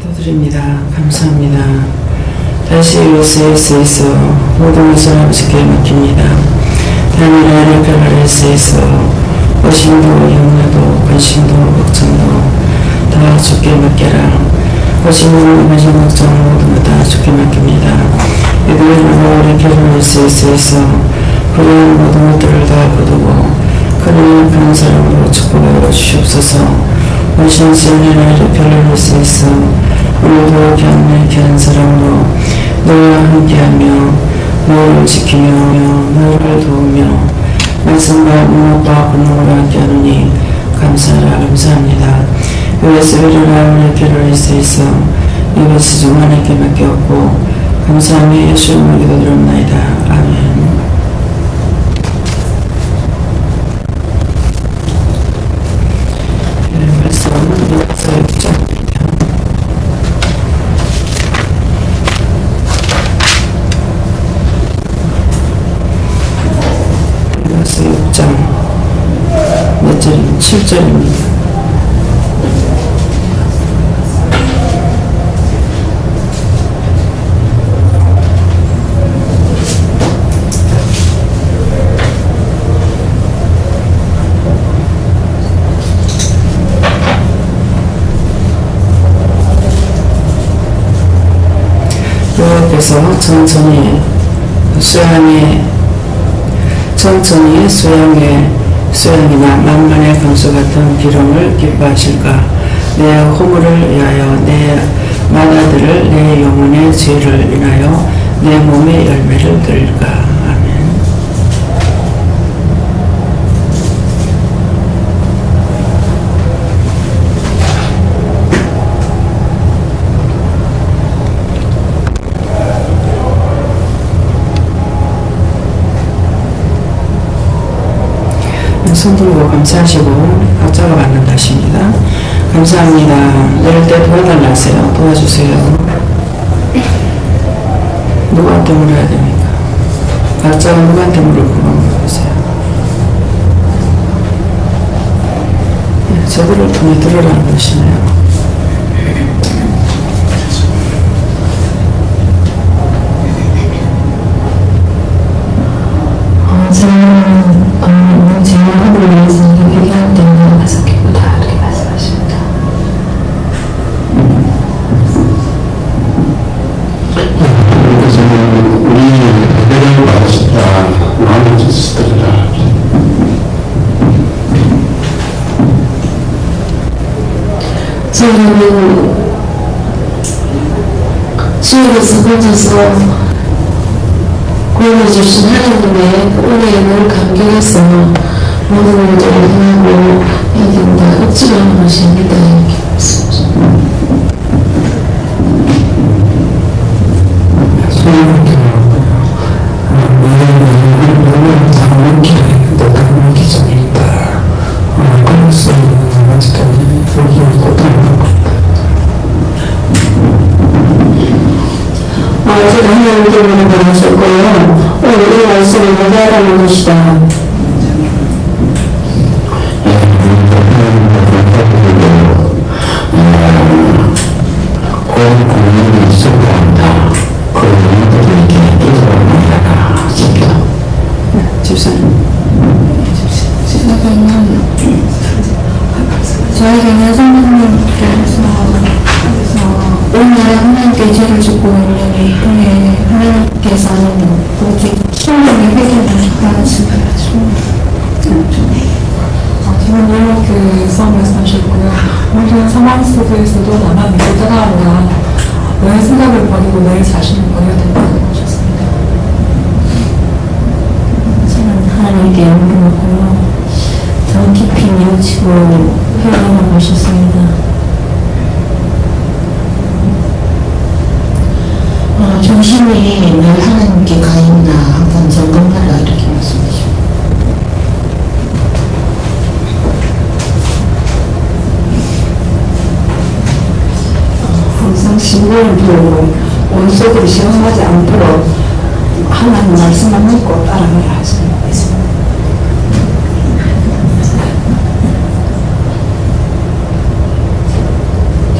기도드립니다. 감사합니다. 다시 USS에서 모든 것을 아버지께 맡깁니다. 하나님의 별나라에서 의심도 염려도 관심도 걱정도 다 주께 맡겨라. 의심도 관심 걱정 모든 것 다 주께 맡깁니다. 이들은 우리 결혼에서 그런 모든 것들을 다 거두고 그런 그런 사람으로 축복하여 주시옵소서. 원신성의 나라를 별나라에서 오늘도 귀한 사람으로 너와 함께하며 너를 지키며 너를 도우며 말씀과 문학과 권능으로 함께하노니 감사합니다. 여기서 일어나 별나라에서 이것이 중 하나님께 맡겼고 감사하며 예수의 이름으로 기도드립니다. 아멘. 요나서 6장 몇 절입니다. 7절입니다. 여호와께서 천천히 수양이나 만만의 강수 같은 기름을 기뻐하실까. 내 허물을 위하여 내 마다들을 내 영혼의 죄를 인하여 내 몸의 열매를 드릴까. 아멘. 손 들고 감사하시고 각자가 받는 다시입니다. 감사합니다. 내릴 때 도와달라 하세요. 도와주세요. 누구한테 물어야 됩니까? 각자가 누구한테 물을 그만 물어보세요. 저들을 통해 들으라는 것이네요. 저는 제가 하고 있는 생각이 필요할 때는 다섯 개보다 이렇게 말씀하십니다. 그래서 우리 배를 받으시라 마음을 주시더라. 저는 주님께서 혼자서 보여주신 하나님의 은혜를 감격해서 모든 것들을 행하고 해야 된다. 억지로 하는 것이 아니다. 이렇게 말씀하십니다. 제가 하나님 때문에 보내셨고요. 오늘 말씀을 해달라는 것이다. 온 국민이 수고한다. 그 우리들에게 이끌어내라. 집사님. 저에게는 성령님께서 오늘 하나님께 죄를 짓고 있는 이 통해 하나님께서는 오직 성령의 회개를 하시는 지금 이렇게 말씀하셨고요. 모든 상황 속에서도 나만 믿고 따라오라. 너의 생각을 버리고 너의 자신을 버려야 된다고 하셨습니다. 저는 하나님께 물어보고요. 더 깊이 뉘우치고 회개하는 것이었습니다. 중심이 늘 하나님께 가 있나 항상 점검하라 이렇게 말씀하시고 항상 신뢰를 두고 원수들이 시험하지 않도록 하나님 말씀만 믿고 따라가야 하시는 것 같습니다.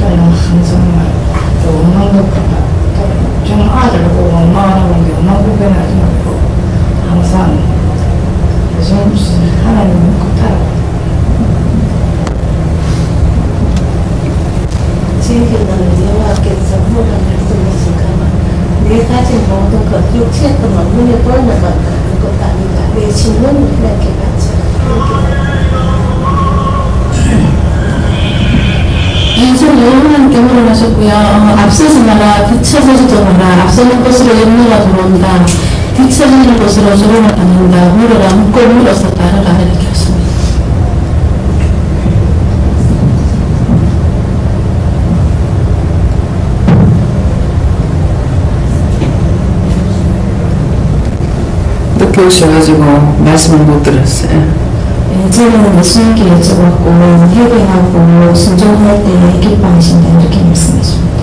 저희는 항상 없는 것보다 저는 아들을 보고 원망하는 게 원망 불편하지 말고 항상 요즘 하나님 같아요. 지금은 여호와께서 뭐라 말씀하실까봐 내 가진 모든 것 육체의 것만 눈에 보이는 것 그런 것도 아니다. 내 신문을 이렇게 받쳐 인생 여호와님께 물어가셨고요. 앞서지 마라, 뒤쳐서지도 마라. 앞서는 곳으로 염려가 들어온다. 뒤처지는 곳으로 조롱을 받는다. 물어라, 묻고 물어서 따르라 이렇게 하십니다. 늦게 오셔가지고 말씀을 못 들었어요. 저는 예수님께 여쭤봤고 회개하고 순종할 때 기뻐하신다 이렇게 말씀하십니다.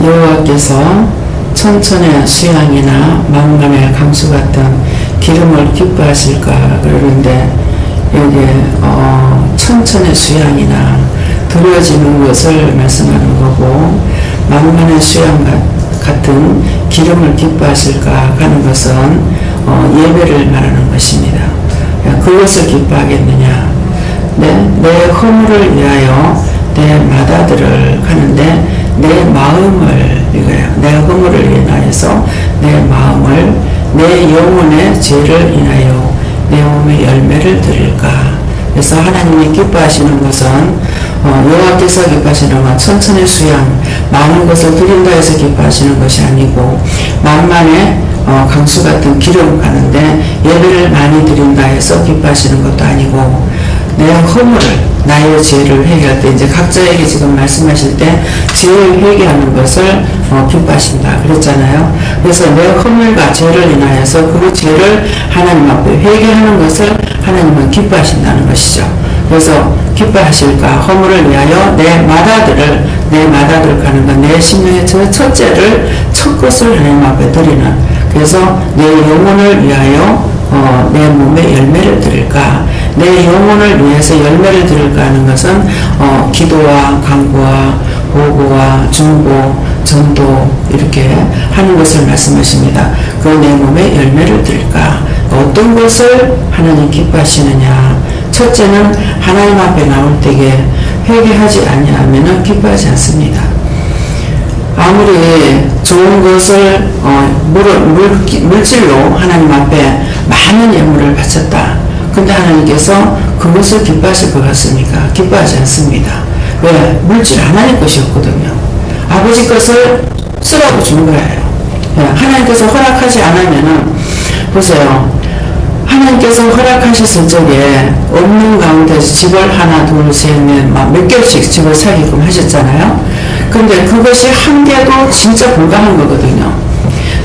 여호와께서 천천의 수양이나 만간의 강수 같은 기름을 기뻐하실까 그러는데 여기에 천천의 수양이나 두려워지는 것을 말씀하는 거고 만간의 수양 같은 기름을 기뻐하실까 하는 것은 예배를 말하는 것입니다. 그것을 기뻐하겠느냐? 내 허물을 위하여 내 맏아들을 하는데 내 마음을 이거예요. 내 허물을 인하여서 내 마음을 내 영혼의 죄를 인하여 내 몸의 열매를 드릴까? 그래서 하나님이 기뻐하시는 것은 여호와께서 기뻐하시는 건 천천의 수양, 많은 것을 드린다 해서 기뻐하시는 것이 아니고 만만의 강수 같은 기름 가는데 예배를 많이 드린다 해서 기뻐하시는 것도 아니고 내 허물을 나의 죄를 회개할 때 이제 각자에게 지금 말씀하실 때 죄를 회개하는 것을 기뻐하신다 그랬잖아요. 그래서 내 허물과 죄를 인하여서 그 죄를 하나님 앞에 회개하는 것을 하나님은 기뻐하신다는 것이죠. 그래서 기뻐하실까? 허물을 위하여 내 맏아들을 가는 건 내 심령의 첫째를 첫 것을 하나님 앞에 드리는. 그래서 내 영혼을 위하여 내 몸에 열매를 드릴까? 내 영혼을 위해서 열매를 드릴까 하는 것은 기도와 간구와 보고와 중보, 전도 이렇게 하는 것을 말씀하십니다. 그 내 몸에 열매를 드릴까? 어떤 것을 하나님 기뻐하시느냐? 첫째는 하나님 앞에 나올 때에 회개하지 아니하면 기뻐하지 않습니다. 아무리 좋은 것을 물질로 하나님 앞에 많은 예물을 바쳤다. 근데 하나님께서 그것을 기뻐하실 것 같습니까? 기뻐하지 않습니다. 왜? 물질 하나님 것이었거든요. 아버지 것을 쓰라고 준 거예요. 하나님께서 허락하지 않으면은 보세요. 하나님께서 허락하셨을 적에 없는 가운데서 집을 하나, 둘, 셋, 넷, 몇 개씩 집을 사게끔 하셨잖아요. 근데 그것이 한 개도 진짜 불가한 거거든요.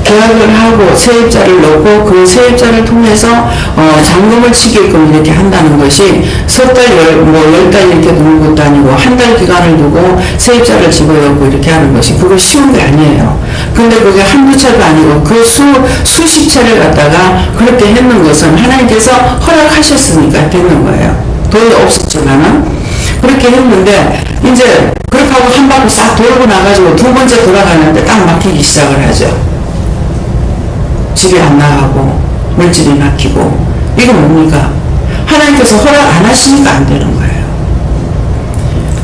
계약을 하고 세입자를 넣고 그 세입자를 통해서 잔금을 치게끔 이렇게 한다는 것이 석 달, 10달 이렇게 두는 것도 아니고 한 달 기간을 두고 세입자를 집어넣고 이렇게 하는 것이 그거 쉬운 게 아니에요. 근데 그게 한두 차도 아니고 그 수십 차를 갖다가 그렇게 했는 것은 하나님께서 허락하셨으니까 되는 거예요. 돈이 없었지만은 그렇게 했는데 이제 그렇게 하고 한 바퀴 싹 돌고 나가지고 두 번째 돌아가는데 딱 막히기 시작을 하죠. 집에 안 나가고 물질이 막히고 이건 뭡니까? 하나님께서 허락 안 하시니까 안 되는 거예요.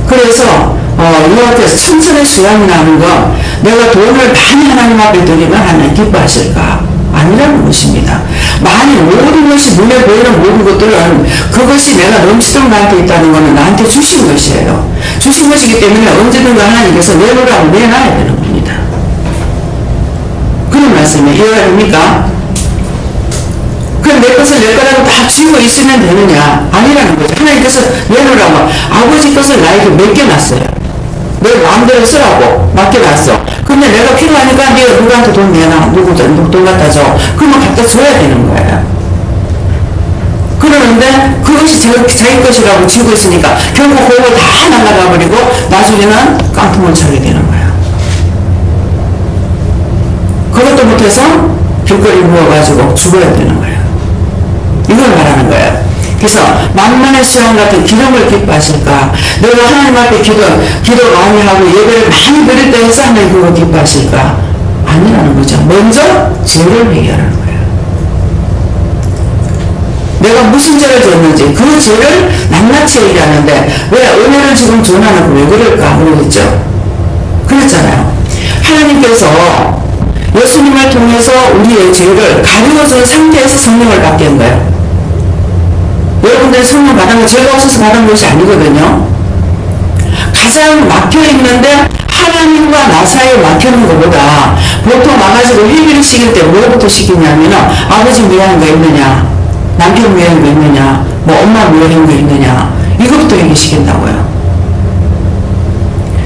그래서 여호와께서 천천의 수양이 나는 거 내가 돈을 많이 하나님 앞에 드리면 하나님 기뻐하실까? 아니라는 것입니다. 많이 모든 것이 눈에 보이는 모든 것들은 그것이 내가 넘치도록 나한테 있다는 것은 나한테 주신 것이에요. 주신 것이기 때문에 언제든가 하나님께서 내놓으라고 내놔야 되는 겁니다. 그런 말씀에 이해가 됩니까? 그럼 내 것을 내 거라고 다 쥐고 있으면 되느냐? 아니라는 거죠. 하나님께서 내놓으라고 아버지 것을 나에게 맡겨놨어요. 내 마음대로 쓰라고 맡겨놨어. 근데 내가 필요하니까 네가 누구한테 돈 내놔. 누구 돈 갖다 줘. 그러면 갖다 줘야 되는 거예요. 그러는데 그것이 자기 것이라고 쥐고 있으니까 결국 그걸 다 날아가 버리고 나중에는 깡통을 차게 되는 거예요. 그것도 못해서 길거리 누워가지고 죽어야 되는 거예요. 이걸 말하는 거예요. 그래서 만만의 수양 같은 기름을 기뻐하실까? 내가 하나님 앞에 기도 많이 하고 예배를 많이 드릴 때 해서 하나님 그거 기뻐하실까? 아니라는 거죠. 먼저 죄를 회개하라는 거예요. 내가 무슨 죄를 졌는지 그 죄를 낱낱이 얘기하는데 왜 은혜를 지금 전하는 왜 그럴까 모르겠죠. 그랬잖아요. 하나님께서 예수님을 통해서 우리의 죄를 가리워준 상태에서 성령을 받게 한 거예요. 여러분들이 성령 받은 건 죄가 없어서 받은 것이 아니거든요. 가장 막혀있는데 하나님과 나 사이에 막혀있는 것보다 보통 와가지고 회개를 시킬 때 뭐부터 시키냐면 아버지 미안한 거 있느냐, 남편 미안한 거 있느냐, 뭐 엄마 미안한 거 있느냐, 이것부터 회개시킨다고요.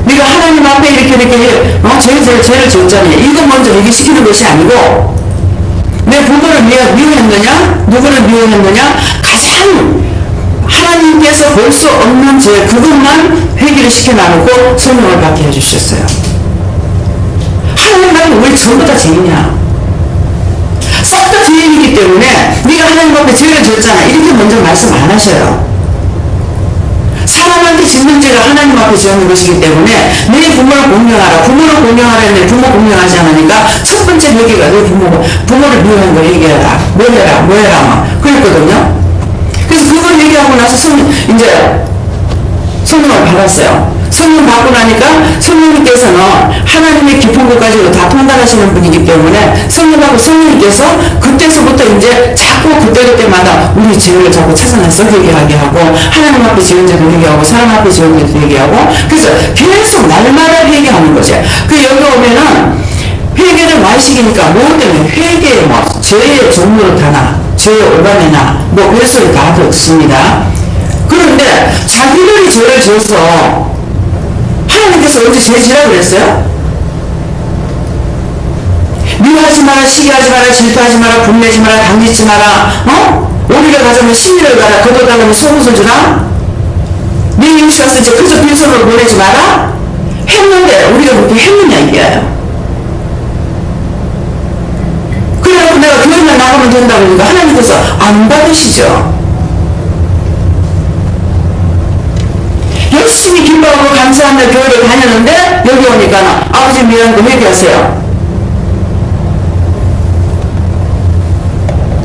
네가 하나님 앞에 이렇게 죄를 졌잖아요. 이거 먼저 회개시키는 것이 아니고 내 부모를 미워했느냐, 누구를 미워했느냐, 가장 하나님께서 볼 수 없는 죄 그것만 회개를 시켜놔놓고 성령을 받게 해주셨어요. 하나님 앞에 우리 전부 다 죄인이야. 싹 다 죄인이기 때문에 네가 하나님 앞에 죄를 졌잖아 이렇게 먼저 말씀 안 하셔요. 사람한테 짓는 죄가 하나님 앞에 지는 것이기 때문에 내 부모를 공경하라. 부모를 공경하라 했는데 부모 공경하지 않으니까 첫 번째 회개가 내 부모를 미워한 거 얘기해라. 뭐 해라 막 그랬거든요. 그래서 그걸 얘기하고 나서 이제 성령을 받았어요. 성령 받고 나니까 성령님께서는 하나님의 깊은 것 가지고 다 통달하시는 분이기 때문에 성령님께서 그때서부터 이제 자꾸 그때마다 우리 죄를 자꾸 찾아내서 회개하게 하고 하나님 앞에 지은 죄도 회개하고 사람 앞에 지은 죄도 회개하고 그래서 계속 날마다 회개하는 거죠. 그 여기 오면은 회개를 많이 시키니까 뭐 때문에 회개에 뭐 죄의 종류를 다나 죄의 오간이나 뭐 별소리 다 듣습니다. 그런데 자기들이 죄를 지어서 하나님께서 언제 죄 지라고 그랬어요? 미워하지 마라, 시기하지 마라, 질투하지 마라, 분내지 마라, 당짓지 마라, 오리를 가자면 시비를 가라, 걷어달라면 속옷을 주라, 네 이웃이 왔을 때 그저 빈손으로 보내지 마라 했는데 우리가 그렇게 했느냐 이게요. 그래갖고 내가 교회만 나가면 된다고 하니까 하나님께서 안 받으시죠. 열심히 기뻐하고 감사하며 교회를 다녔는데 여기 오니까 아버지 미안한 거 회개하세요.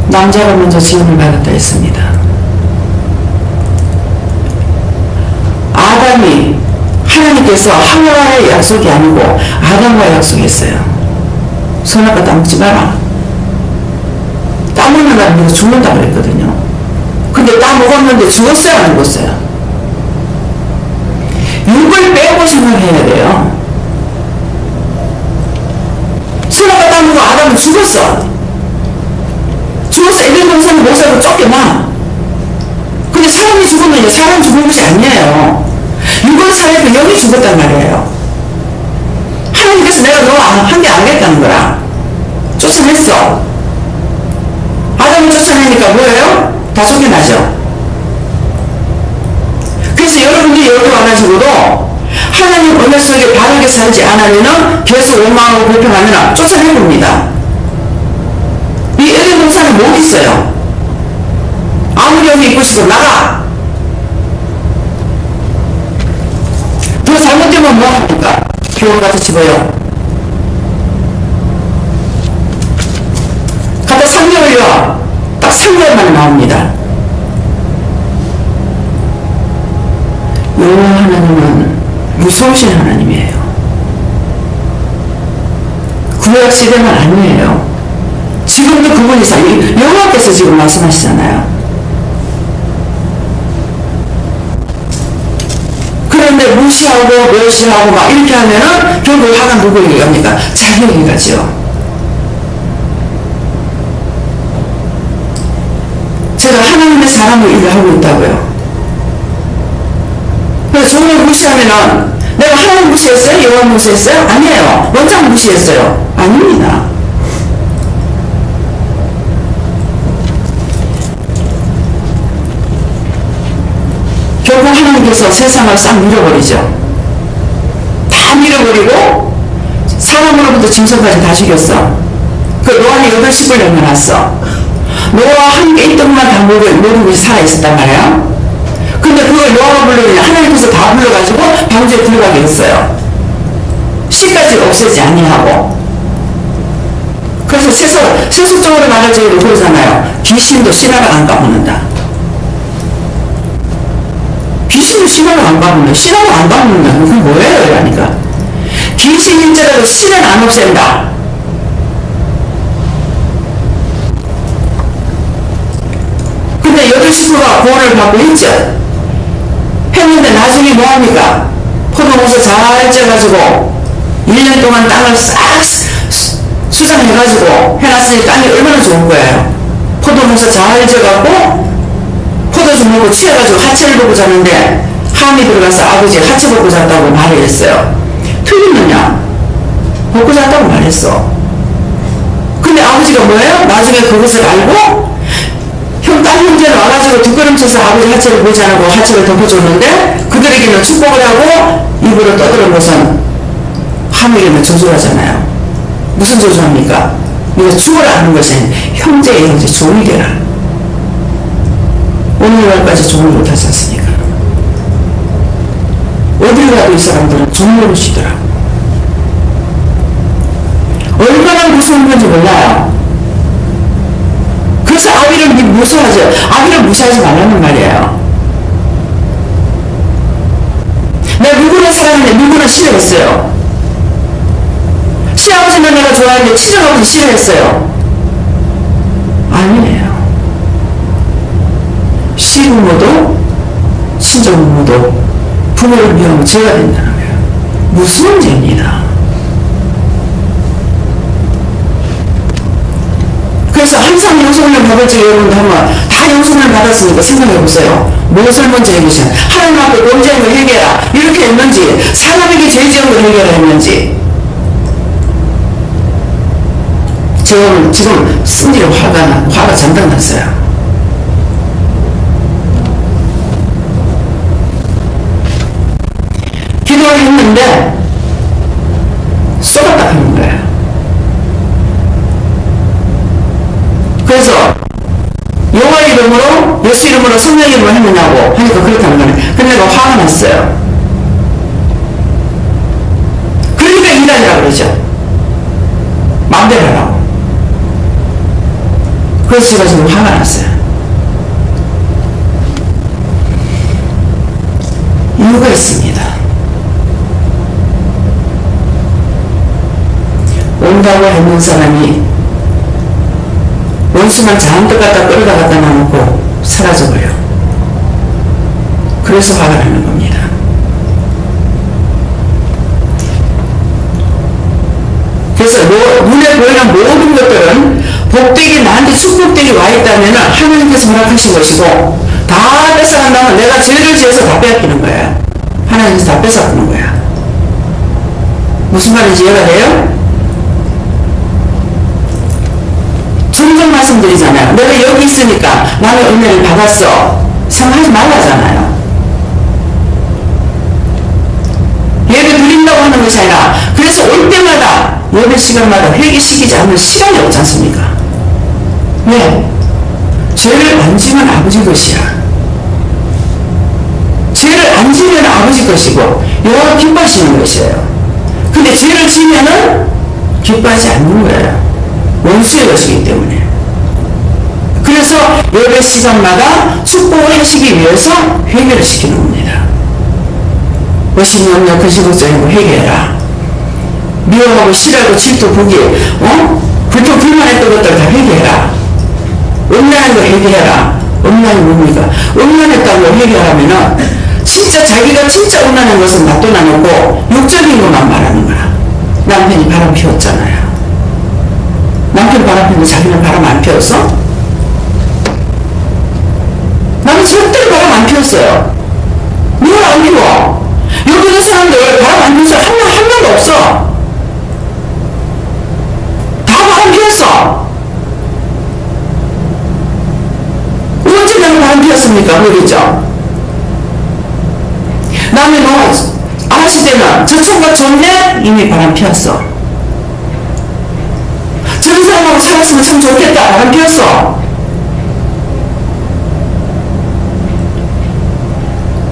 남자가 먼저 지음을 받았다 했습니다. 아담이 하나님께서 하와의 약속이 아니고 아담과 약속했어요. 선악과 따먹지 마라. 따먹는 사람은 죽는다고 그랬거든요. 근데 따먹었는데 죽었어요 안 죽었어요? 육을 빼고 생각해야 돼요. 선악과 따먹고 아담은 죽었어. 에덴 동산은 모세로 쫓겨나. 근데 사람이 죽으면 사람 죽은 것이 아니에요. 육을 살려도 영이 죽었단 말이에요. 하나님께서 내가 너 한 게 아니겠다는 거라. 쫓아냈어. 아담을 쫓아내니까 뭐예요? 다 쫓겨나죠. 그래서 여러분들이 여기 와가지고도 하나님 은혜 속에 바르게 살지 않으면은 계속 원망하고 불평하면 쫓아내봅니다. 이 에덴 동산은 못 있어요. 아무리 여기 있고 싶어 나가. 더 잘못되면 뭐 합니까? 교훈같이 집어요. 갖다 3개월요. 딱 3개월만 나옵니다. 여호와 하나님은 무서우신 하나님이에요. 구약 시대만 아니에요. 지금도 그분이 여호와께서 지금 말씀하시잖아요. 그런데 무시하고 멸시하고 막 이렇게 하면은 결국 화가 누구에게 갑니까? 자기에게 가죠. 제가 하나님의 사람을 일을 하고 있다고요. 그래서 저를 무시하면은 내가 하나님 무시했어요? 여호와 무시했어요? 아니에요. 원장 무시했어요? 아닙니다. 결국 하나님께서 세상을 싹 밀어버리죠. 다 밀어버리고 사람으로부터 짐승까지 다 죽였어. 그 노아는 8십을 남겨놨어. 노아와 함께 있던 것만 다 모든 것이 살아있었단 말이에요. 근데 그걸 노아가 불러오냐 하나님께서 다 불러가지고 방주에 들어가게 했어요. 씨까지 없애지 아니하고. 그래서 세속적으로 말하자면 그러잖아요. 귀신도 신화를 안 까먹는다. 귀신도 신화를 안 까먹는다. 신화를 안 까먹는다. 그게 뭐예요? 이러니까. 귀신인지라도 신은 안 없앤다. 근데 여덟 식구가 구원을 받고 했죠. 했는데 나중에 뭐합니까? 포도무서 잘 쪄가지고 1년 동안 땅을 싹 수정해가지고 해놨으니 땅이 얼마나 좋은 거예요. 포도무서 잘 쪄갖고 포도주 먹고 취해가지고 하체를 보고 자는데 함이 들어가서 아버지 하체 벗고 잤다고 말을 했어요. 틀리느냐? 벗고 잤다고 말했어. 근데 아버지가 뭐예요? 나중에 그것을 알고 딸 형제는 와가지고 뒷걸음쳐서 아버지 하체를 보지 않고 하체를 덮어줬는데 그들에게는 축복을 하고 입으로 떠드는 것은 함에게는 저주하잖아요. 무슨 저주합니까? 네가 죽어라 하는 것이 형제의 형제 종이 되라. 오늘날까지 종을 못하지 않습니까? 어딜 가도 이 사람들은 종으로 쉬더라고. 얼마나 무서운 건지 몰라요. 그래서 아비를 무서워하죠. 아비를 무시하지 말라는 말이에요. 내가 누구를 사랑하는데 누구를 싫어했어요. 시아버지는 내가 좋아하는데 친정아버지 싫어했어요. 아니에요. 시부모도 친정부모도 부모를 미워하면 죄가 된다는 거예요. 무서운 죄입니다. 그래서 항상 용서를 받을 때 여러분들 하면 다 용서를 받았으니까 생각해보세요. 무엇을 먼저 해보세요. 하나님 앞에 범죄한 걸 해결해라 이렇게 했는지 사람에게 죄 지은 걸 해결했는지. 저는 지금 승리로 화가 잔뜩 났어요. 기도를 했는데 쏟았다 하는 거예요. 그래서 여호와 이름으로 예수 이름으로 성령 이름으로 했느냐고 하니까 그렇다는 거네. 근데 내가 화가 났어요. 그러니까 이단이라고 그러죠. 마음대로 하라고. 그래서 제가 지금 화가 났어요. 이유가 있습니다. 온다고 했는 사람이 원수만 잔뜩 갖다 끌어다 갖다 놔놓고 사라져버려. 그래서 화가 나는 겁니다. 그래서 눈에 보이는 모든 것들은 복되게 나한테 축복되게 와 있다면 하나님께서 허락하신 것이고 다 뺏어간다면 내가 죄를 지어서 다 빼앗기는 거야. 하나님께서 다 뺏어가는 거야. 무슨 말인지 이해가 돼요? 종종 말씀드리잖아요. 내가 여기 있으니까 나는 은혜를 받았어. 생각하지 말라잖아요. 예배 드린다고 하는 것이 아니라 그래서 올 때마다 예배 시간마다 회개시키지 않는 시간이 없지 않습니까? 왜? 죄를 안 지면 아버지 것이야. 죄를 안 지면 아버지 것이고 여호와 기뻐하시는 것이에요. 근데 죄를 지면은 기뻐하지 않는 거예요. 원수의 것이기 때문에. 그래서 예배 시간마다 축복을 하시기 위해서 회개를 시키는 겁니다. 의심이 없냐 거시고적이고 회개해라. 미워하고 싫어하고 질투 보기 불평 불만했던 것들 다 회개해라. 음란한 거 회개해라. 음란이 뭡니까? 음란했다고 회개하면은 진짜 자기가 진짜 음란한 것은 놔둬놔놓고 육적인 것만 말하는 거야. 남편이 바람 피웠잖아요. 남편 바람 피우는데 자기는 바람 안 피웠어? 나는 절대로 바람 안 피웠어요. 누굴 안 피워? 여기 있는 사람들 바람 안 피운 사람 한 명도 없어. 다 바람 피웠어. 언제 나는 바람 피웠습니까? 모르겠죠? 남의 너 아가씨 때는 저 총각 좋네? 이미 바람 피웠어. 저런 사람하고 살았으면 참 좋겠다. 바람 피웠어.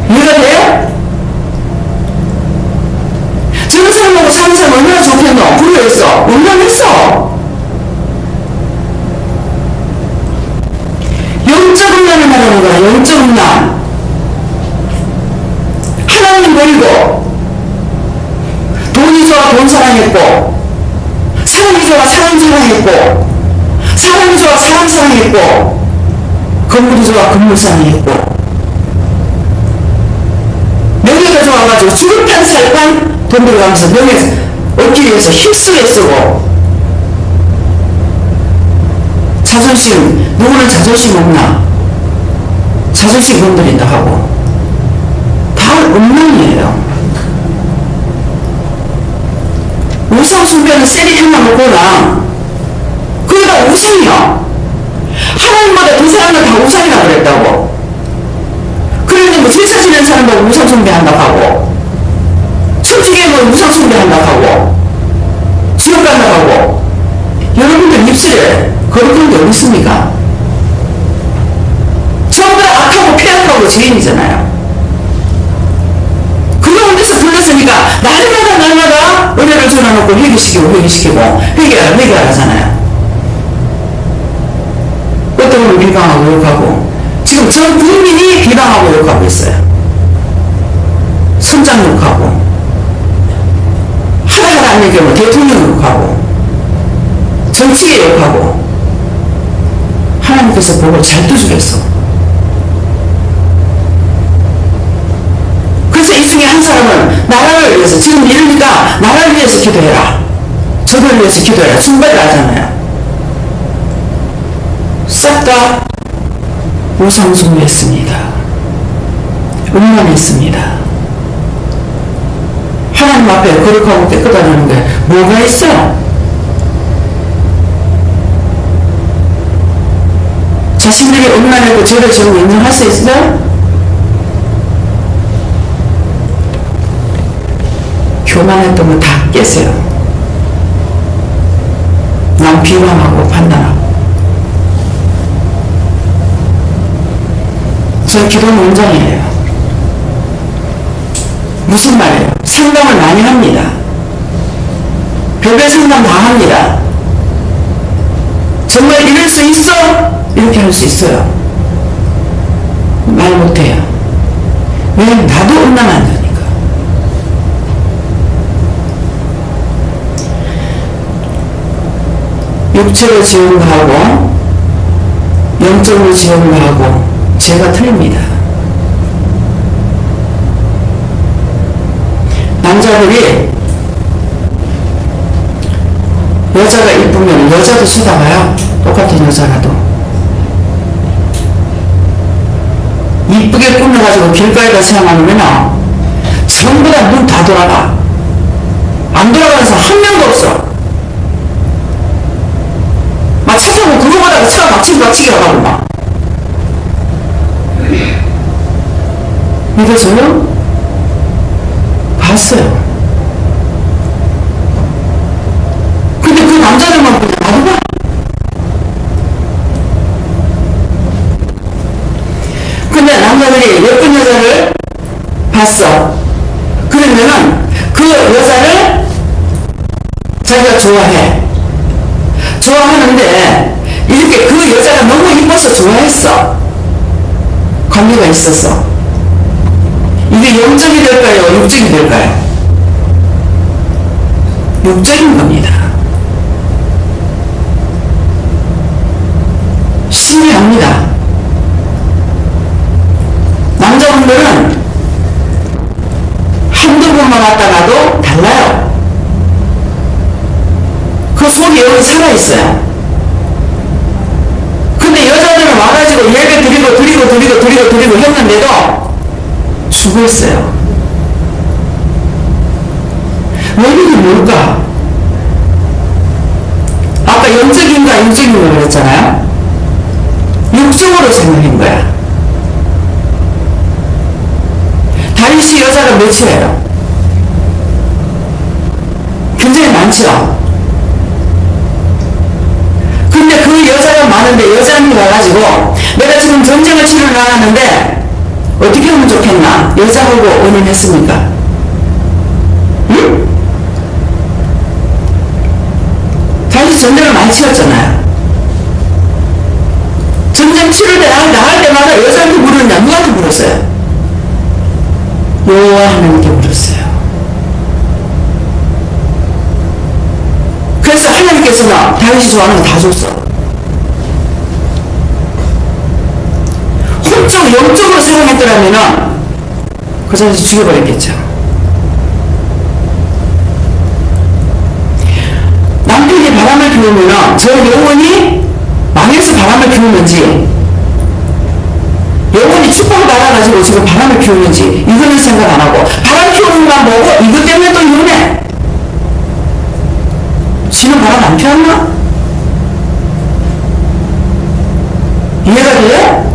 이해가 돼요? 저런 사람하고 사는 사람 얼마나 좋겠노? 부러워했어. 원망했어. 영적 음란을 말하는 거야. 영적 음란. 하나님 버리고 돈이 좋아 돈 사랑했고, 사람이 좋아 사람 사랑했고, 사람이 좋아 사람 사랑했고, 건물이 좋아 건물 사랑했고, 명예가 좋아가지고 죽을 판 살판 돈 들어가면서 명예 얻기 위해서 힘쓰게 쓰고, 자존심, 누구는 자존심 없나? 자존심 건드린다 하고, 다 엉망이에요. 우상 숭배는 셀이 해놔놓거나, 그게 다 우상이야. 하나님보다 더 사람은 다 우상이라고 그랬다고. 그런데 뭐 제사 지낸 사람도 우상 숭배한다고 하고, 천주교에 뭐 우상 숭배한다고 하고, 지옥 간다고 하고, 여러분들 입술에 거룩한 게 어디 있습니까? 전부 다 악하고 폐악하고 죄인이잖아요. 그 가운데서 불렀으니까 날마다 은혜를 전해놓고 회개시키고 회개하라 하잖아요. 어떤 걸 비방하고 욕하고, 지금 전 국민이 비방하고 욕하고 있어요. 선장 욕하고, 하나하나 안 얘기하면 대통령 욕하고, 정치계 욕하고. 하나님께서 복을 잘 떠주겠어. 그래서 이 중에 한 사람은 나라를 위해서, 지금 이러니까 나라를 위해서 기도해라, 저를 위해서 기도해라, 숭배를 하잖아요. 싹 다 우상숭배했습니다. 음란했습니다. 하나님 앞에 거룩하고 깨끗하다는 게 뭐가 있어? 자신들이 음란하고 죄를 지고 인정할 수 있어요? 교만했던 거 다 깨세요. 남 비방하고 판단하고. 저 기도는 원장이에요. 무슨 말이에요? 상담을 많이 합니다. 별별 상담 다 합니다. 정말 이럴 수 있어? 이렇게 할 수 있어요. 말 못해요. 왜? 나도 음란한다니까. 육체로 지은 거하고 영적으로 지은 거하고 죄가 틀립니다. 남자들이 여자가 이쁘면 여자도 쳐다봐요. 똑같은 여자라도. 이쁘게 꾸며가지고 길가에다 세워놓으면 전부 다 눈 다 돌아가. 안 돌아가는 사람 한 명도 없어. 막 차 타고 그거 보다가 차가 막치기 하고 막. 믿어져요? 봤어요. 근데 그 남자들만 보자. 나도 봐. 근데 남자들이 예쁜 여자를 봤어. 그러면은 그 여자를 자기가 좋아해. 좋아하는데 이렇게 그 여자가 너무 이뻐서 좋아했어. 관계가 있었어. 이게 영적이 될까요? 육적이 될까요? 육적인 겁니다. 신기합니다. 남자분들은 한두 번만 왔다가도 달라요. 그 속이 여기 살아있어요. 근데 여자들은 와가지고 예배 드리고 했는데도 죽었어요. 원인이 뭘까? 아까 영적인가 육적인가 그랬잖아요. 육적으로 생각한 거야. 다윗이 여자가 몇이에요? 굉장히 많죠? 근데 그 여자가 많은데 여자한테 가가지고 내가 지금 전쟁을 치러 나갔는데 어떻게 하면 좋겠나? 여자하고 의논했습니까? 응? 다시 전쟁을 많이 치렀잖아요. 전쟁 치를 때 나갈 때마다 여자한테 물었냐? 누구한테 물었어요? 여호와 하나님께 물었어요. 그래서 하나님께서는 다윗이 좋아하는 거 다 줬어. 홀적 영적으로 사랑했더라면은 그 자리에서 죽여버렸겠죠. 남편이 바람을 피우면은 저 영혼이 망해서 바람을 피우는지 영혼이 축복을 받아가지고 지금 바람을 피우는지 이거는 생각 안 하고 바람 피우는 것만 보고 이것 때문에 또 이혼해. 지는 바람 안 피웠나? 이해가 돼요?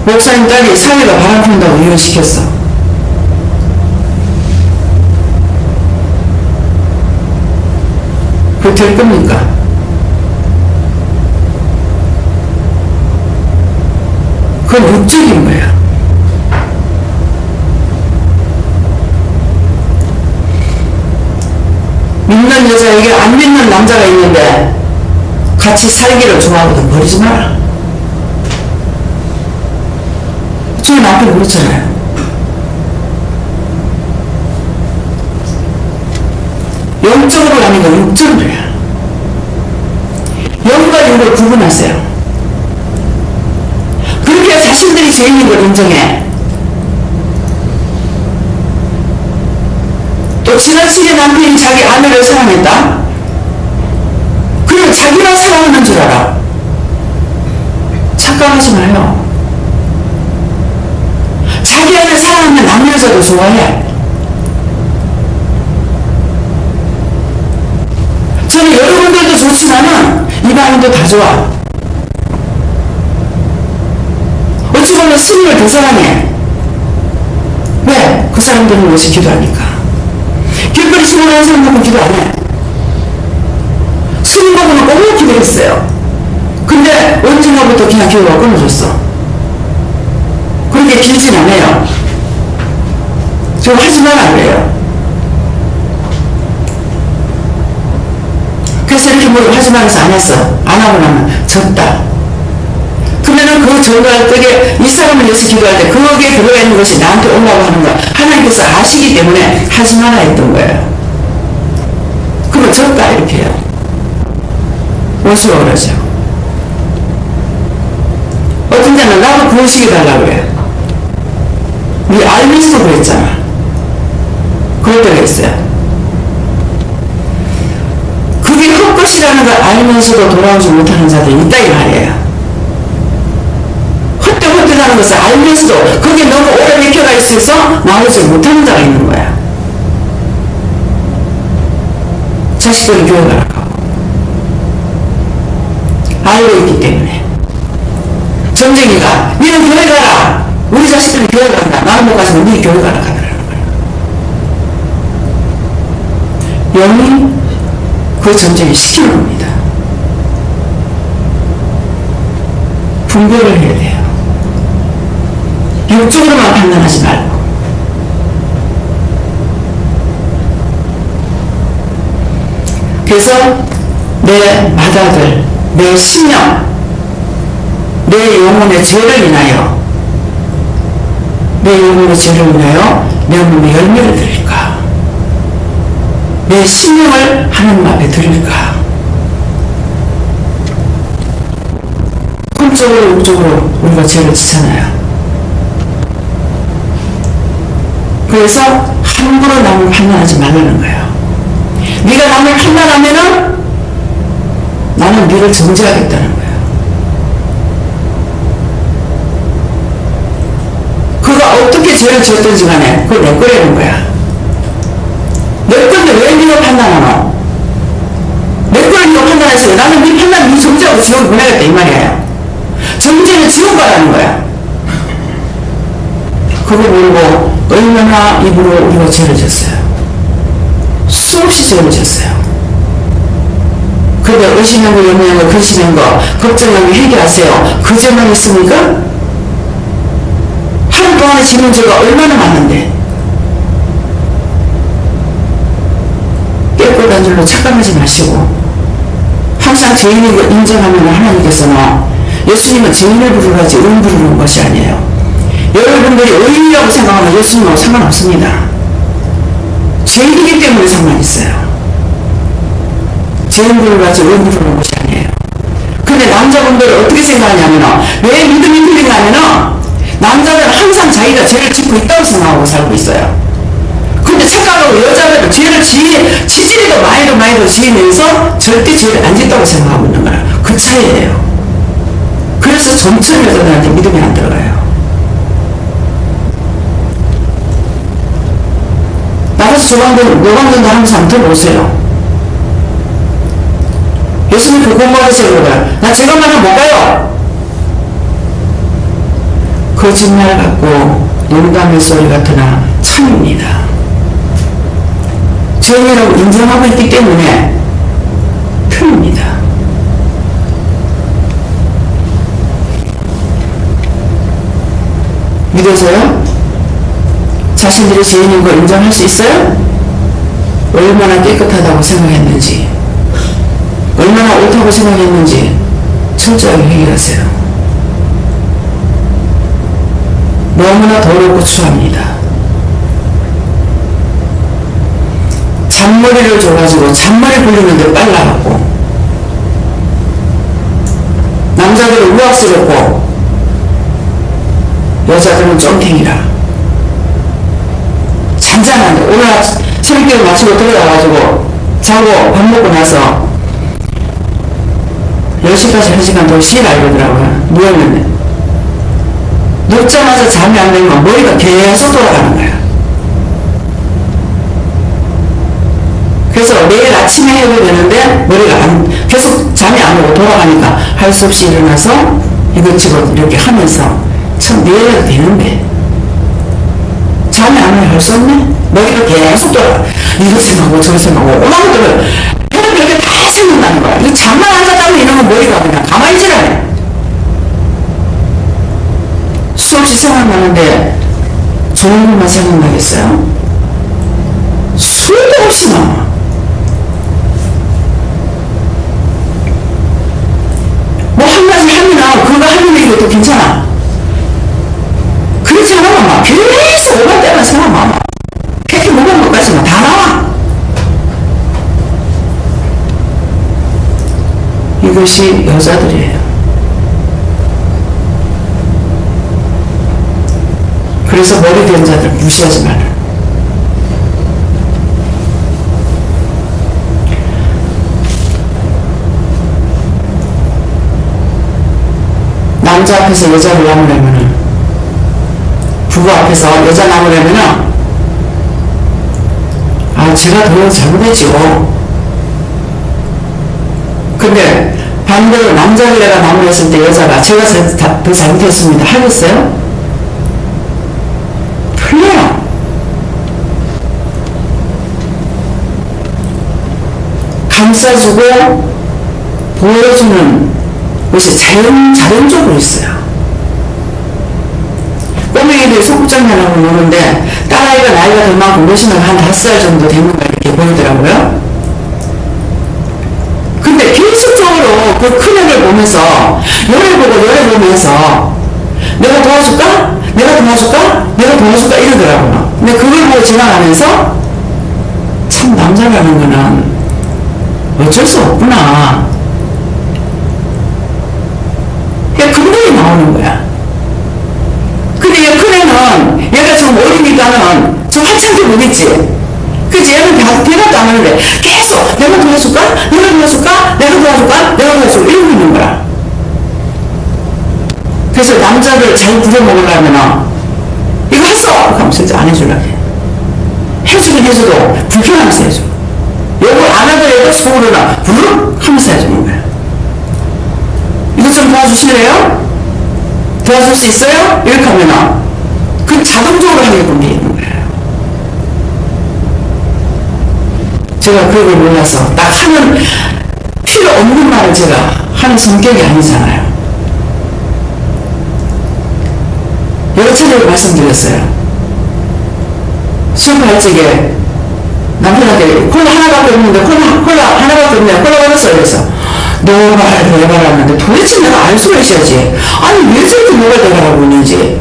목사님 딸이 사위가 바람 피운다고 이혼시켰어. 그거 될 겁니까? 그건 육적인 거야. 믿는 여자에게 안 믿는 남자가 있는데 같이 살기를 좋아하거든. 버리지 마라. 저희 남편 그렇잖아요. 영적으로 아닌 거 육적으로야. 영과 육을 구분하세요. 그렇게 자신들이 죄인인 걸 인정해. 또 지나치게 남편이 자기 아내를 사랑했다? 그리고 자기만 사랑하는 줄 알아. 착각하지 마요. 자기 아내 사랑하면 남의 여자도 좋아해. 저는 여러분들도 좋지만은 이 마음도 다 좋아. 어찌 보면 스님을 더 사랑해. 왜? 그 사람들은 오직 기도하니까. 길거리 지나가는 사람 보면 기도 안 해. 스님 보고는 꼭 기도했어요. 근데 언젠가부터 그냥 기도가 끊어졌어. 그렇게 길진 않아요. 좀 하지 마라 그래요. 그래서 이렇게 뭐 하지 말아서 안 했어. 안 하고 나면 졌다. 그러면은 그 전도할 때에 이 사람을 위해서 기도할 때 거기에 들어가 있는 것이 나한테 오려고 하는 거 하나님께서 아시기 때문에 하지 마라 했던 거예요. 그러면 졌다 이렇게 해요. 원수가 그러죠. 어떤 데는 나도 구원시켜 달라고 그래요. 네 알면서도 그랬잖아. 그럴 때가 있어요. 그게 헛것이라는 걸 알면서도 돌아오지 못하는 자들이 있다 이 말이에요. 헛되헛되다는 것을 알면서도 그게 너무 오래 맥혀가 있어서 나오지 못하는 자가 있는 거야. 자식들은 교회 가라고 알고 있기 때문에. 전쟁이가 니는 교회 가라. 우리 자식들은 교회 간다. 나는 못 가지고 니 교회 가라 하더라는 거야. 영이 그 전쟁을 시키는 겁니다. 분별을 해야 돼요. 육적으로만 판단하지 말고. 그래서 내 맏아들, 내 신령, 내 영혼의 죄를 인하여 내 영혼의 죄를 인하여 내 몸에 열매를 드릴까? 내 신령을 하나님 앞에 드릴까? 혼적으로 육적으로 우리가 죄를 지잖아요. 그래서 함부로 남을 판단하지 말라는 거예요. 네가 남을 판단하면은 나는 네를 정죄하겠다는 거예요. 그가 어떻게 죄를 지었든지 간에 그걸 내 거라는 거야. 내 건데 왜 네가 판단하노? 내 거를 네가 판단했어요. 나는 네 판단 네 정죄하고 지옥에 보내겠다 이 말이에요. 정죄는 지옥 가라는 거야. 그거 모르고 얼마나 입으로 우리가 죄를 졌어요. 수없이 죄를 졌어요. 근데 의심하고 염려하고 근심한 거, 걱정하고 회개하세요. 그제만 있습니까? 하루 동안에 지는 죄가 얼마나 많은데. 깨끗한 줄로 착각하지 마시고 항상 죄인인 걸 인정하면 하나님께서는 예수님은 죄인을 부르라지 의 부르는 것이 아니에요. 여러분들이 의인이라고 생각하면 예수님하고 상관없습니다. 죄인이기 때문에 상관있어요. 죄인 부르라지 의 부르는 것이 아니에요. 근데 남자분들은 어떻게 생각하냐면 왜 믿음이 틀린가 하면 남자들은 항상 자기가 죄를 짓고 있다고 생각하고 살고 있어요. 근데 착각하고 여자들은 죄를 지지리도 많이도 지으면서 절대 죄를 안 짓다고 생각하고 있는 거야. 그 차이예요. 그래서 점점 여자들한테 믿음이 안 들어가요. 나가서 노방전도 하면서 한번 들어보세요. 예수님 그 공부하세요. 나 제가만은 못 가요. 거짓말 같고 농담의 소리 같으나 참입니다. 죄인이라고 인정하고 있기 때문에 틀립니다. 믿어서요? 자신들이 죄인인 걸 인정할 수 있어요? 얼마나 깨끗하다고 생각했는지, 얼마나 옳다고 생각했는지 철저하게 회개하세요. 너무나 더럽고 추합니다. 잔머리를 줘가지고 잔머리 굴리는데 빨라갖고 남자들은 우악스럽고 여자들은 쫌탱이라 잔잔한데 오늘 새벽기를 마치고 들어가가지고 자고 밥 먹고 나서 10시까지 1시간 더 쉬라 이러더라고요. 누웠는데 눕자마자 잠이 안 되면 머리가 계속 돌아가는 거야. 그래서 내일 아침에 해야 되는데 머리가 계속 잠이 안 오고 돌아가니까 할 수 없이 일어나서 이것저것 이렇게 하면서 참 내일해도 되는데 잠이 안 오면 할 수 없네. 머리가 계속 돌아가. 이거 생각하고 저거 생각하고 오만 것들을 이렇게 다 생각나는 거야. 이거 잠만 안 잤다면 이러면 머리가 그냥 가만히 있지라네. 수없이 생각나는데 좋은 것만 생각나겠어요? 수도 없이 나와. 뭐 한 가지 하면 그거 하는 얘기도 괜찮아. 그렇지 않으면 막 계속 오갈 때만 생각하면 그렇게 먹은 것까지만 다 나와. 이것이 여자들이에요. 그래서 머리 된 자들 무시하지 마라. 남자 앞에서 여자를 나무려면은, 부부 앞에서 여자 나무려면은, 아, 제가 더 잘못했죠. 근데 반대로 남자를 내가 나무렸을 때 여자가 제가 더 잘못했습니다 하겠어요? 틀려요. 감싸주고 보여주는 것이 자연적으로 있어요. 꼬맹이들이 소꿉장난하고 노는데 딸아이가 나이가 더 많고 모시면 한 5살 정도 되는 거 이렇게 보이더라고요. 근데 계속적으로 그 큰 애를 보면서 열을 보면서 내가 도와줄까? 내가 도와줄까? 내가 도와줄까? 이러더라고요. 근데 그걸 보고 지나가면서 참 남자라는 거는 어쩔 수 없구나. 그냥 근본이 나오는 거야. 근데 얘 큰애는 얘가 좀 어리니까는 좀 한참도 보겠지. 그치? 얘는 대답도 안 하는데 계속 내가 도와줄까? 내가 도와줄까? 내가 도와줄까? 내가 도와줄까? 이러고 있는 거야. 그래서 남자들 잘 부려먹으려면 이거 했어! 그럼 진짜 안 해주려고 해. 해주긴 해줘도 불편하면서 해줘. 요걸 안 하더라도 속으로나 부르륵 하면서 해주는 거야. 이거 좀 도와주실래요? 도와줄 수 있어요? 이렇게 하면 그 자동적으로 하게끔 되어 있는 거예요. 제가 그걸 몰라서 딱 하면 필요 없는 말을 제가 하는 성격이 아니잖아요. 여러 차례 말씀드렸어요. 수업할 적에 남편한테 콜라 하나밖에 없는데 콜라 하나밖에 없냐 콜라 받았어요. 그래서 노발 하는데 도대체 내가 알 수가 있어야지. 아니 왜 저렇게 노발 대발하고 있는지.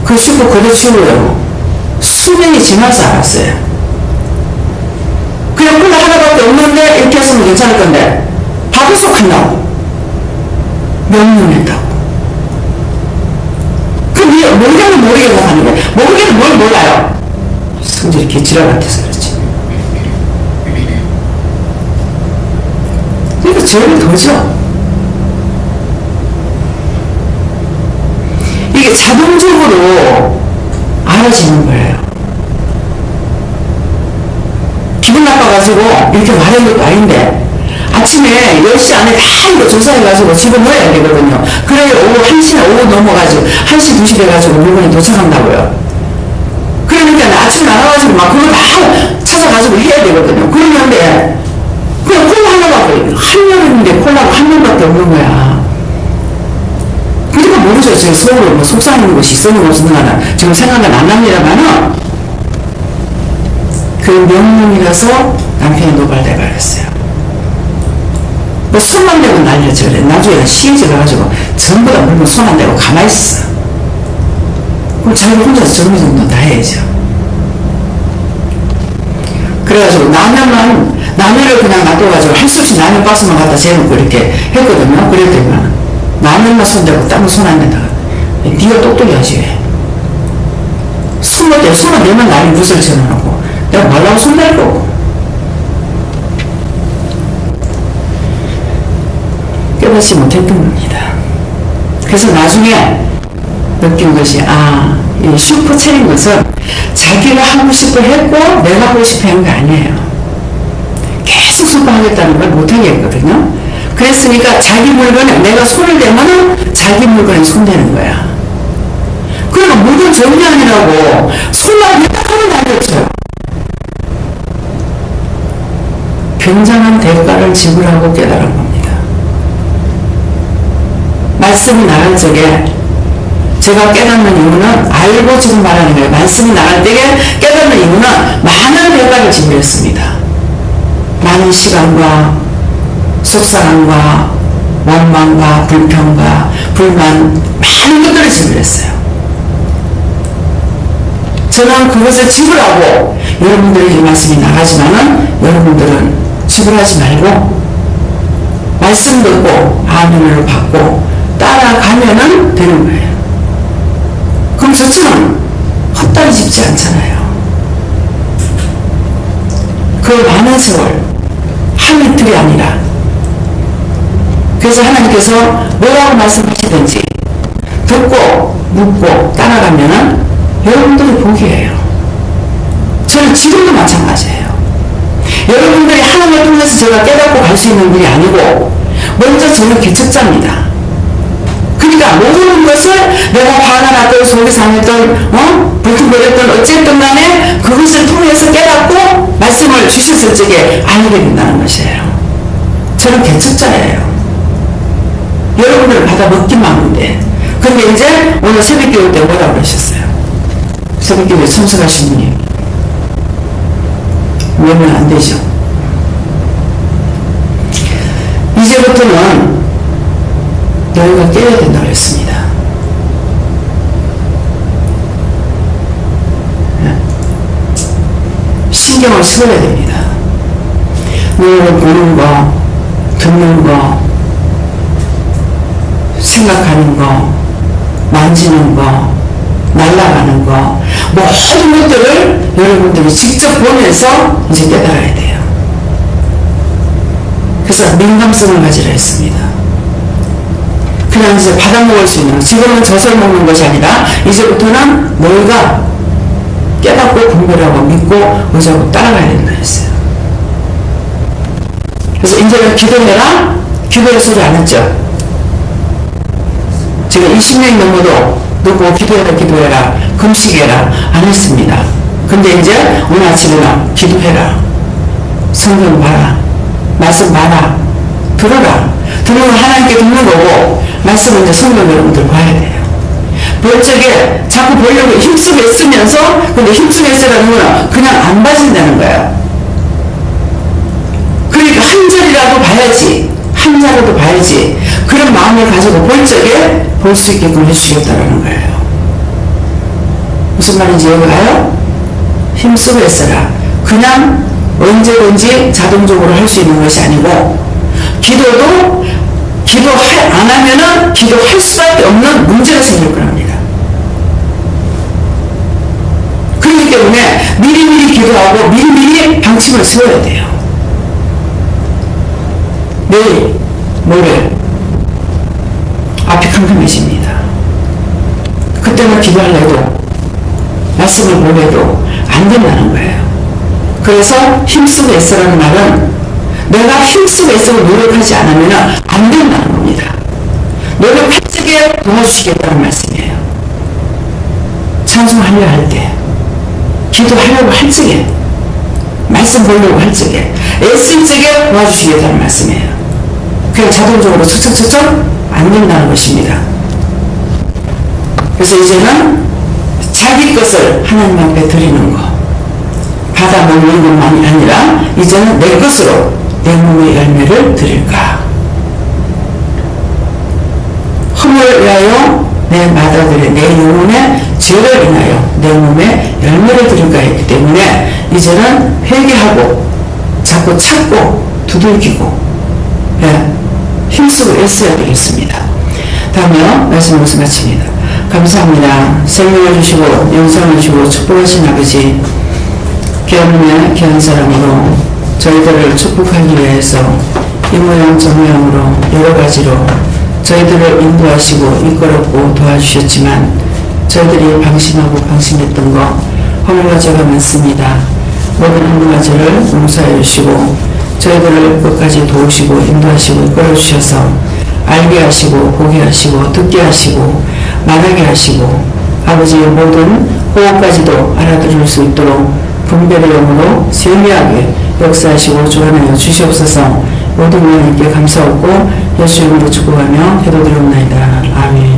그 슈퍼 그래 치고요. 수년이 지나서 알았어요. 그냥 콜라 하나밖에 없는데 이렇게 했으면 괜찮을 건데 밥을 한다고 명령했다고. 그럼 모르겠는 모르겠다고 하는 거예요. 모르겠는 뭘 몰라요. 성질이 개지랄 같아서 그렇지. 그러니까 저를 도죠. 이게 자동적으로 알아지는 거예요. 기분 나빠가지고 이렇게 말하는 것도 아닌데 아침에 10시 안에 다 이거 조사해가지고 집어넣어야 되거든요. 그래야 오후 1시나 오후 넘어가지고 1시, 2시 돼가지고 물건이 도착한다고요. 그러니까 아침에 나가가지고 막 그거 다 찾아가지고 해야 되거든요. 그러는데 그냥 콜라 하나밖에 한 명인데 콜라가 한 명밖에 없는 거야. 그러니까 모르죠. 지금 서울에 뭐 속상한 것이 있었는 없었는가 지금 생각은 안 납니다만은 그 명령이라서 남편이 노발대발했어요. 뭐 손만 대고 날렸죠. 그래. 나중에 시해져가지고 전부 다 물건 손 안 대고 가만히 있어. 그럼 자기 혼자서 정리 정돈 다 해야죠. 그래가지고 라면을 그냥 놔둬가지고 할 수 없이 라면 박스만 갖다 재놓고 이렇게 했거든요. 그랬더니 라면만 손대고 땀을 손 안 댄다. 네가 똑똑히 하지 왜. 손을 내면 나를 무술 쳐놓고 내가 뭐라고 손 댈 거고. 깨닫지 못했던 겁니다. 그래서 나중에 느낀 것이 이 슈퍼 차린 것은 자기가 하고 싶어 했고 내가 하고 싶어 한 게 아니에요. 계속 슈퍼 하겠다는 걸 못하게 했거든요. 그랬으니까 자기 물건에 내가 손을 대면 자기 물건에 손대는 거야. 그러니까 물건 정리하느라고 손만 하면 안 됐죠. 굉장한 대가를 지불하고 깨달은 겁니다. 말씀이 나갈 적에 제가 깨닫는 이유는 알고 지금 말하는 거예요. 말씀이 나갈 때에 깨닫는 이유는 많은 대가를 지불했습니다. 많은 시간과 속상함과 원망과 불평과 불만 많은 것들을 지불했어요. 저는 그것을 지불하고 여러분들에게 이 말씀이 나가지만은 여러분들은 지불하지 말고 말씀 듣고 아멘을 받고 따라가면은 되는 거예요. 그럼 저처럼 헛다리 짚지 않잖아요. 그 많은 세월 한 이틀이 아니라 그래서 하나님께서 뭐라고 말씀하시든지 듣고 묻고 따라가면은 여러분들이 복이에요. 저는 지금도 마찬가지예요. 여러분들이 하나님을 통해서 제가 깨닫고 갈 수 있는 분이 아니고 먼저 저는 개척자입니다. 그러니까 모든 것을 내가 화가 났던 속이 상했던 불평거렸던 어쨌든 간에 그것을 통해서 깨닫고 말씀을 주셨을 적에 알게 된다는 것이에요. 저는 개척자예요. 여러분들을 받아 먹기만 하는데 근데 이제 오늘 새벽기도 때 뭐라고 그러셨어요? 새벽기도에 참석하신 분이 오면 안 되죠. 이제부터는 너희가 깨야 된다고 했습니다. 신경을 써야 됩니다. 너희는 보는 거, 듣는 거, 생각하는 거, 만지는 거, 날아가는 거, 모든 것들을 여러분들이 직접 보면서 이제 깨달아야 돼요. 그래서 민감성을 가지라 했습니다. 그냥 이제 받아먹을 수 있는, 지금은 젖을 먹는 것이 아니라 이제부터는 너희가 깨닫고 분별하고 믿고 의지하고 따라가야 된다 했어요. 그래서 이제는 기도해라, 기도의 소리 안 했죠. 제가 20년이 넘어도 너고 기도해라, 금식해라 안 했습니다. 근데 이제 오늘 아침에는 기도해라, 성경 봐라, 말씀 봐라. 들어라. 들으면 하나님께 듣는 거고, 말씀은 이제 성경 여러분들 봐야 돼요. 벌적에 자꾸 보려고 힘쓰고 애쓰면서, 근데 힘쓰고 애쓰라는 거는 그냥 안 봐진다는 거예요. 그러니까 한 절이라도 봐야지, 한 자라도 봐야지, 그런 마음을 가지고 벌적에 볼 수 있게끔 해주시겠다는 거예요. 무슨 말인지 여기 가요? 힘쓰고 애써라. 그냥 언제든지 자동적으로 할 수 있는 것이 아니고, 기도도 기도 안 하면은 기도할 수밖에 없는 문제가 생길 거랍니다. 그렇기 때문에 미리미리 기도하고 미리미리 방침을 세워야 돼요. 내일, 모레 앞이 캄캄해집니다. 그때는 기도하려도 말씀을 보내도 안 된다는 거예요. 그래서 힘쓰고 애쓰라는 말은 내가 힘쓰고 애쓰고 노력하지 않으면 안 된다는 겁니다. 노력할 적에 도와주시겠다는 말씀이에요. 찬송하려 할 때, 기도하려고 할 적에, 말씀 보려고 할 적에, 애쓸 적에 도와주시겠다는 말씀이에요. 그냥 자동적으로 척척척척 안 된다는 것입니다. 그래서 이제는 자기 것을 하나님 앞에 드리는 거, 받아 먹는 것만이 아니라 이제는 내 것으로 내 몸의 열매를 드릴까. 흠을 위하여 내 마다들의 내 영혼의 죄를 인하여 내 몸에 열매를 드릴까 했기 때문에 이제는 회개하고 자꾸 찾고 두들기고 힘쓰고 애써야 되겠습니다. 다음에 말씀 여기서 마칩니다. 감사합니다. 생명을 주시고 영생을 주시고 축복하신 아버지, 귀한 귀한 사람으로 저희들을 축복하기 위해서 이 모양 저 모양으로 여러 가지로 저희들을 인도하시고 이끌었고 도와주셨지만 저희들이 방심하고 방심했던 거 허물과 죄가 많습니다. 모든 허물과 죄를 용서해 주시고 저희들을 끝까지 도우시고 인도하시고 이끌어 주셔서 알게 하시고 보게 하시고 듣게 하시고 말하게 하시고 아버지의 모든 호흡까지도 알아들을 수 있도록 분별의 영으로 세미하게 역사하시고 주관하여 주시옵소서. 모든 하나님께 감사하고 예수 이름으로 축복하며 기도드리옵나이다. 아멘.